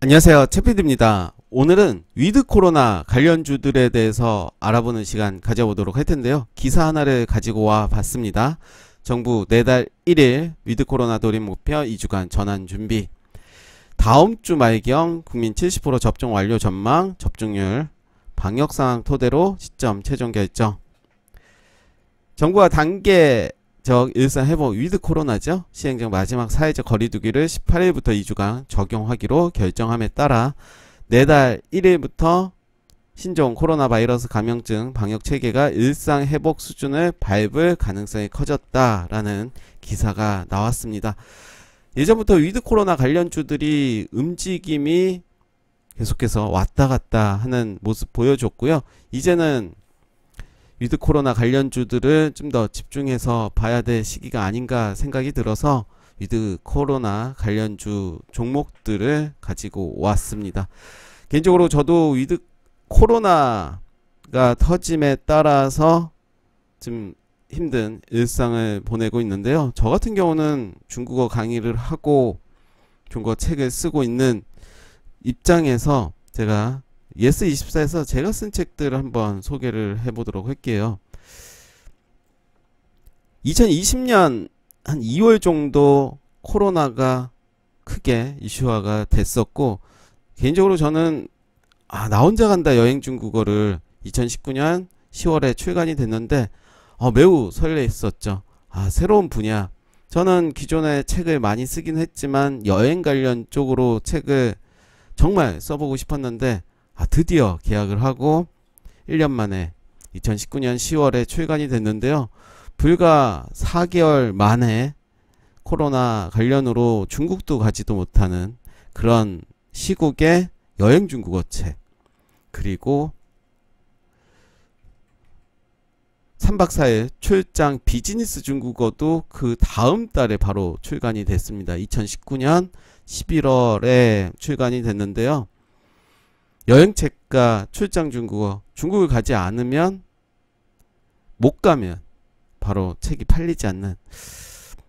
안녕하세요, 채피디입니다. 오늘은 위드 코로나 관련주들에 대해서 알아보는 시간 가져보도록 할 텐데요. 기사 하나를 가지고 와 봤습니다. 정부 내달 1일 위드 코로나 돌입 목표 2주간 전환 준비. 다음 주 말경 국민 70% 접종 완료 전망, 접종률, 방역 상황 토대로 시점 최종 결정. 정부가 단계적 일상 회복 위드 코로나죠. 시행령 마지막 사회적 거리두기를 18일부터 2주간 적용하기로 결정함에 따라 내달 1일부터 신종 코로나 바이러스 감염증 방역 체계가 일상 회복 수준을 밟을 가능성이 커졌다라는 기사가 나왔습니다. 예전부터 위드 코로나 관련주들이 움직임이 계속해서 왔다 갔다 하는 모습 보여줬고요. 이제는 위드 코로나 관련주들을 좀 더 집중해서 봐야 될 시기가 아닌가 생각이 들어서 위드 코로나 관련주 종목들을 가지고 왔습니다. 개인적으로 저도 위드 코로나가 터짐에 따라서 좀 힘든 일상을 보내고 있는데요. 저 같은 경우는 중국어 강의를 하고 중국어 책을 쓰고 있는 입장에서 제가 예스24에서 제가 쓴 책들을 한번 소개를 해보도록 할게요. 2020년 한 2월 정도 코로나가 크게 이슈화가 됐었고, 개인적으로 저는 나 혼자 간다 여행 중국어를 2019년 10월에 출간이 됐는데 매우 설레했었죠. 새로운 분야. 저는 기존에 책을 많이 쓰긴 했지만 여행 관련 쪽으로 책을 정말 써보고 싶었는데 드디어 계약을 하고 1년 만에 2019년 10월에 출간이 됐는데요. 불과 4개월 만에 코로나 관련으로 중국도 가지도 못하는 그런 시국의 여행 중국어 책, 그리고 3박 4일 출장 비즈니스 중국어도 그 다음 달에 바로 출간이 됐습니다. 2019년 11월에 출간이 됐는데요. 여행책과 출장 중국어, 중국을 가지 않으면, 못 가면 바로 책이 팔리지 않는,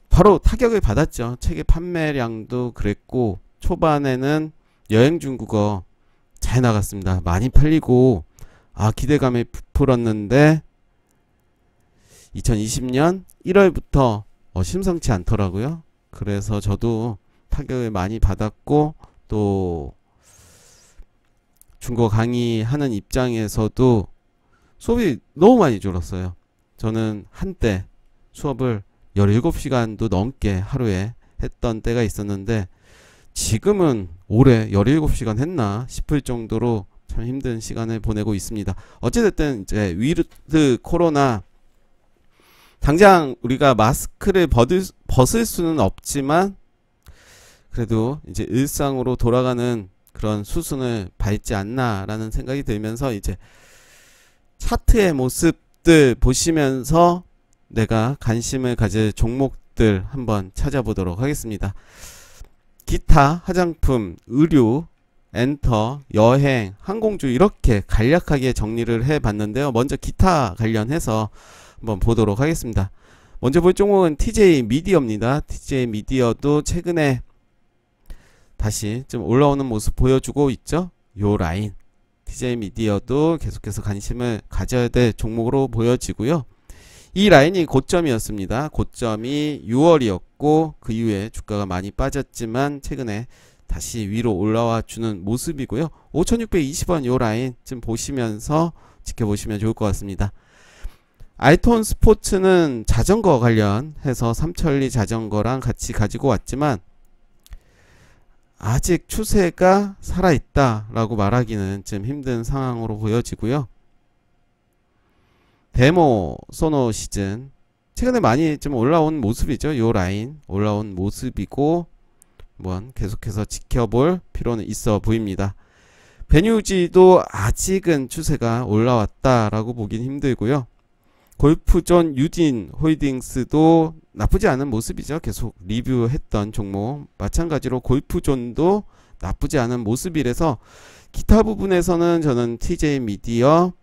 바로 타격을 받았죠. 책의 판매량도 그랬고, 초반에는 여행 중국어 잘 나갔습니다. 많이 팔리고 기대감이 부풀었는데 2020년 1월부터 심상치 않더라고요. 그래서 저도 타격을 많이 받았고, 또 중국어 강의하는 입장에서도 수업이 너무 많이 줄었어요. 저는 한때 수업을 17시간도 넘게 하루에 했던 때가 있었는데, 지금은 올해 17시간 했나 싶을 정도로 참 힘든 시간을 보내고 있습니다. 어찌됐든 이제 위드 코로나, 당장 우리가 마스크를 벗을 수는 없지만 그래도 이제 일상으로 돌아가는 그런 수순을 밟지 않나라는 생각이 들면서 이제 차트의 모습들 보시면서 내가 관심을 가질 종목들 한번 찾아보도록 하겠습니다. 기타, 화장품, 의류, 엔터, 여행, 항공주 이렇게 간략하게 정리를 해봤는데요. 먼저 기타 관련해서 한번 보도록 하겠습니다. 먼저 볼 종목은 TJ 미디어입니다. TJ 미디어도 최근에 다시 좀 올라오는 모습 보여주고 있죠. 요 라인 TJ 미디어도 계속해서 관심을 가져야 될 종목으로 보여지고요. 이 라인이 고점이었습니다. 고점이 6월이었고 그 이후에 주가가 많이 빠졌지만 최근에 다시 위로 올라와 주는 모습이고요. 5620원 요 라인 좀 보시면서 지켜보시면 좋을 것 같습니다. 알톤 스포츠는 자전거 관련해서 삼천리 자전거랑 같이 가지고 왔지만 아직 추세가 살아있다 라고 말하기는 좀 힘든 상황으로 보여지고요. 데모 소노 시즌 최근에 많이 좀 올라온 모습이죠. 요 라인 올라온 모습이고 계속해서 지켜볼 필요는 있어 보입니다. 베뉴지도 아직은 추세가 올라왔다라고 보긴 힘들고요. 골프존 유진 홀딩스도 나쁘지 않은 모습이죠. 계속 리뷰했던 종목, 마찬가지로 골프존도 나쁘지 않은 모습이라서 기타 부분에서는 저는 TJ 미디어,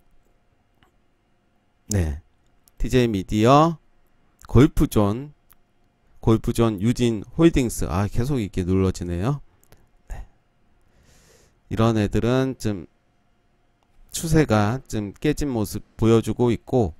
TJ 미디어, 골프존 유진 홀딩스, 계속 이렇게 눌러지네요. 이런 애들은 좀 추세가 좀 깨진 모습 보여주고 있고,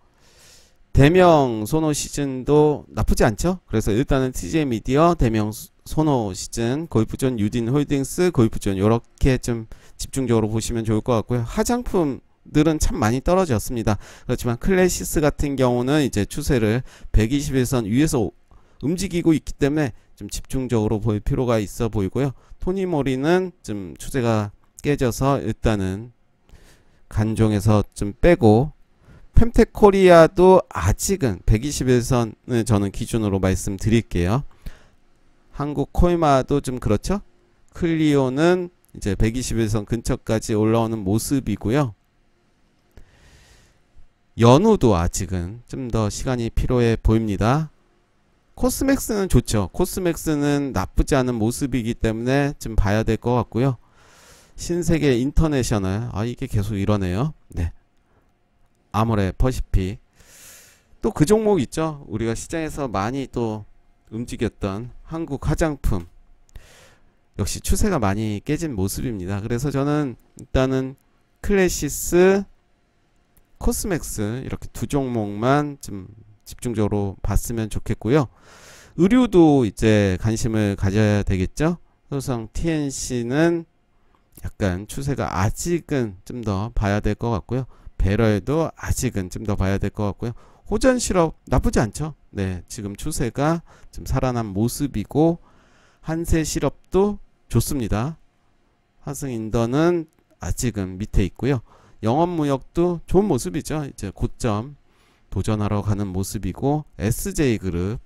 대명 소노 시즌도 나쁘지 않죠. 그래서 일단은 TJ 미디어, 대명 소노 시즌, 고이프존, 유딘 홀딩스, 고이프존 요렇게 좀 집중적으로 보시면 좋을 것 같고요. 하장품들은 참 많이 떨어졌습니다. 그렇지만 클래시스 같은 경우는 이제 추세를 121선 위에서 움직이고 있기 때문에 좀 집중적으로 볼 필요가 있어 보이고요. 토니모리는 좀 추세가 깨져서 일단은 간종에서 좀 빼고, 펜텍 코리아도 아직은 121선을 저는 기준으로 말씀드릴게요. 한국 코이마도 좀 그렇죠. 클리오는 이제 121선 근처까지 올라오는 모습이고요. 연우도 아직은 좀 더 시간이 필요해 보입니다. 코스맥스는 좋죠. 코스맥스는 나쁘지 않은 모습이기 때문에 좀 봐야 될 것 같고요. 신세계 인터내셔널, 이게 계속 이러네요. 네. 아모레 퍼시픽, 또 그 종목 있죠. 우리가 시장에서 많이 또 움직였던 한국 화장품, 역시 추세가 많이 깨진 모습입니다. 그래서 저는 일단은 클래시스, 코스맥스 이렇게 두 종목만 좀 집중적으로 봤으면 좋겠고요. 의류도 이제 관심을 가져야 되겠죠. 소성 TNC는 약간 추세가 아직은 좀 더 봐야 될 것 같고요. 배럴도 아직은 좀 더 봐야 될 것 같고요. 호전 실업 나쁘지 않죠. 네, 지금 추세가 좀 살아난 모습이고, 한세 실업도 좋습니다. 화승인더는 아직은 밑에 있고요. 영업무역도 좋은 모습이죠. 이제 고점 도전하러 가는 모습이고, SJ그룹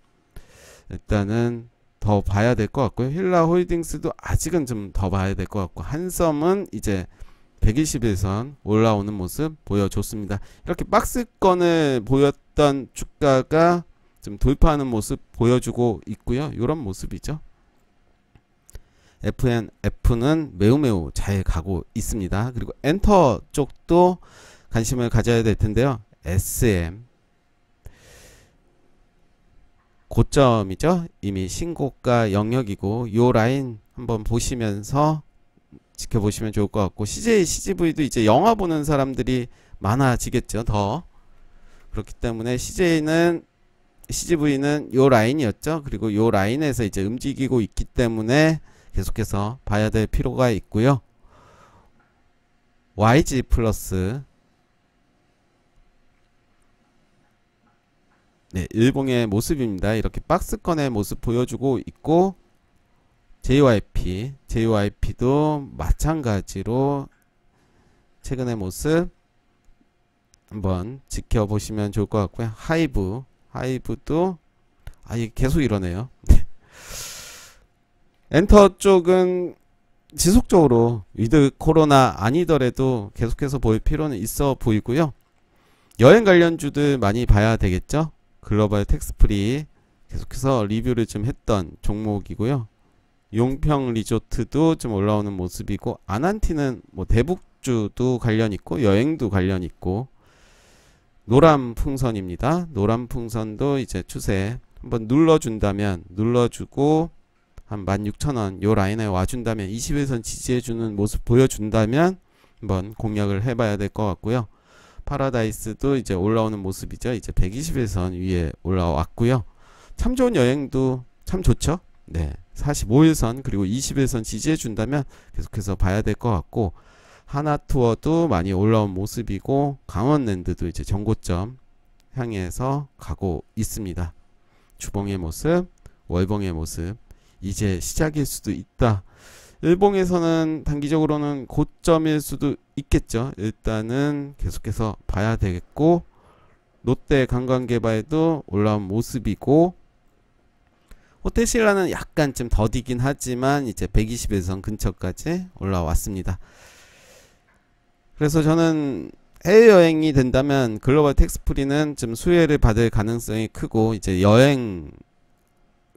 일단은 더 봐야 될 것 같고요. 힐라홀딩스도 아직은 좀 더 봐야 될 것 같고, 한섬은 이제 121선 올라오는 모습 보여줬습니다. 이렇게 박스권을 보였던 주가가 좀 돌파하는 모습 보여주고 있고요. 이런 모습이죠. FNF는 매우 잘 가고 있습니다. 그리고 엔터 쪽도 관심을 가져야 될 텐데요. SM 고점이죠. 이미 신고가 영역이고, 요 라인 한번 보시면서 지켜보시면 좋을 것 같고, CJ, CGV도 이제 영화 보는 사람들이 많아지겠죠. 더 그렇기 때문에 CJ는, CGV는 요 라인이었죠. 그리고 요 라인에서 이제 움직이고 있기 때문에 계속해서 봐야 될 필요가 있고요. YG 플러스, 네, 일봉의 모습입니다. 이렇게 박스권의 모습 보여주고 있고, JYP도 마찬가지로 최근의 모습 한번 지켜보시면 좋을 것 같고요. 하이브도 이게 계속 이러네요. 엔터 쪽은 지속적으로 위드 코로나 아니더라도 계속해서 볼 필요는 있어 보이고요. 여행 관련주들 많이 봐야 되겠죠. 글로벌 텍스프리 계속해서 리뷰를 좀 했던 종목이고요. 용평 리조트도 좀 올라오는 모습이고, 아난티는 뭐 대북주도 관련 있고 여행도 관련 있고, 노람풍선입니다. 노람풍선도 이제 추세 한번 눌러준다면, 눌러주고 한 16,000원 요 라인에 와준다면, 21선 지지해주는 모습 보여준다면 한번 공략을 해봐야 될 것 같고요. 파라다이스도 이제 올라오는 모습이죠. 이제 121선 위에 올라왔고요. 참 좋은 여행도 참 좋죠. 네, 45일선 그리고 21선 지지해준다면 계속해서 봐야 될 것 같고, 하나투어도 많이 올라온 모습이고, 강원랜드도 이제 정고점 향해서 가고 있습니다. 주봉의 모습, 월봉의 모습, 이제 시작일 수도 있다. 일봉에서는 단기적으로는 고점일 수도 있겠죠. 일단은 계속해서 봐야 되겠고, 롯데 관광개발도 올라온 모습이고, 호텔신라는 약간 좀 더디긴 하지만 이제 121선 근처까지 올라왔습니다. 그래서 저는 해외여행이 된다면 글로벌 텍스프리는 좀 수혜를 받을 가능성이 크고, 이제 여행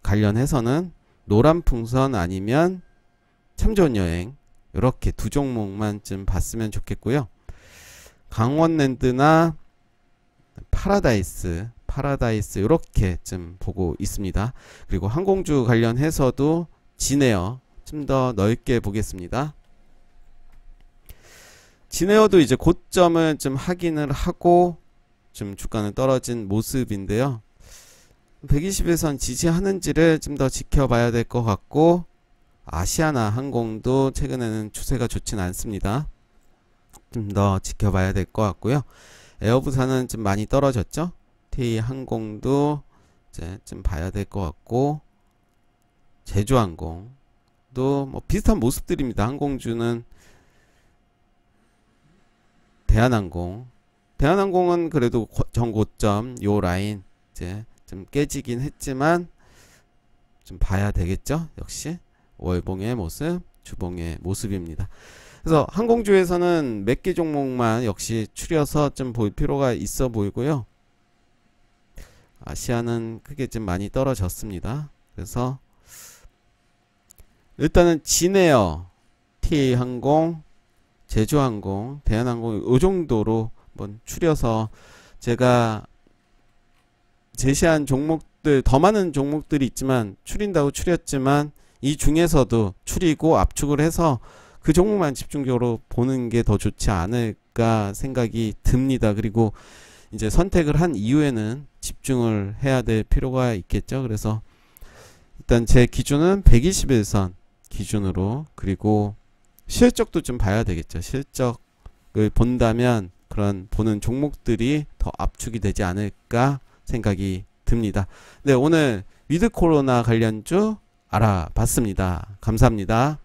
관련해서는 노란풍선 아니면 참 좋은 여행, 이렇게 두 종목만 좀 봤으면 좋겠고요. 강원랜드나 파라다이스 이렇게 좀 보고 있습니다. 그리고 항공주 관련해서도 진에어 좀 더 넓게 보겠습니다. 진에어도 이제 고점을 좀 확인을 하고 좀 주가는 떨어진 모습인데요. 120일선 지지하는지를 좀 더 지켜봐야 될 것 같고, 아시아나 항공도 최근에는 추세가 좋진 않습니다. 좀 더 지켜봐야 될 것 같고요. 에어부산은 좀 많이 떨어졌죠. T항공도 이제 좀 봐야 될 것 같고, 제주항공도 뭐 비슷한 모습들입니다. 항공주는 대한항공은 그래도 전고점 요 라인 이제 좀 깨지긴 했지만 좀 봐야 되겠죠. 역시 월봉의 모습, 주봉의 모습입니다. 그래서 항공주에서는 몇 개 종목만 역시 추려서 좀 볼 필요가 있어 보이고요. 아시아는 크게 좀 많이 떨어졌습니다. 그래서 일단은 진에어, T항공, 제주항공, 대한항공 이 정도로 한번 추려서 제가 제시한 종목들, 더 많은 종목들이 있지만 추린다고 추렸지만 이 중에서도 추리고 압축을 해서 그 종목만 집중적으로 보는 게 더 좋지 않을까 생각이 듭니다. 그리고 이제 선택을 한 이후에는 집중을 해야 될 필요가 있겠죠. 그래서 일단 제 기준은 121선 기준으로, 그리고 실적도 좀 봐야 되겠죠. 실적을 본다면 그런 보는 종목들이 더 압축이 되지 않을까 생각이 듭니다. 네, 오늘 위드 코로나 관련주 알아봤습니다. 감사합니다.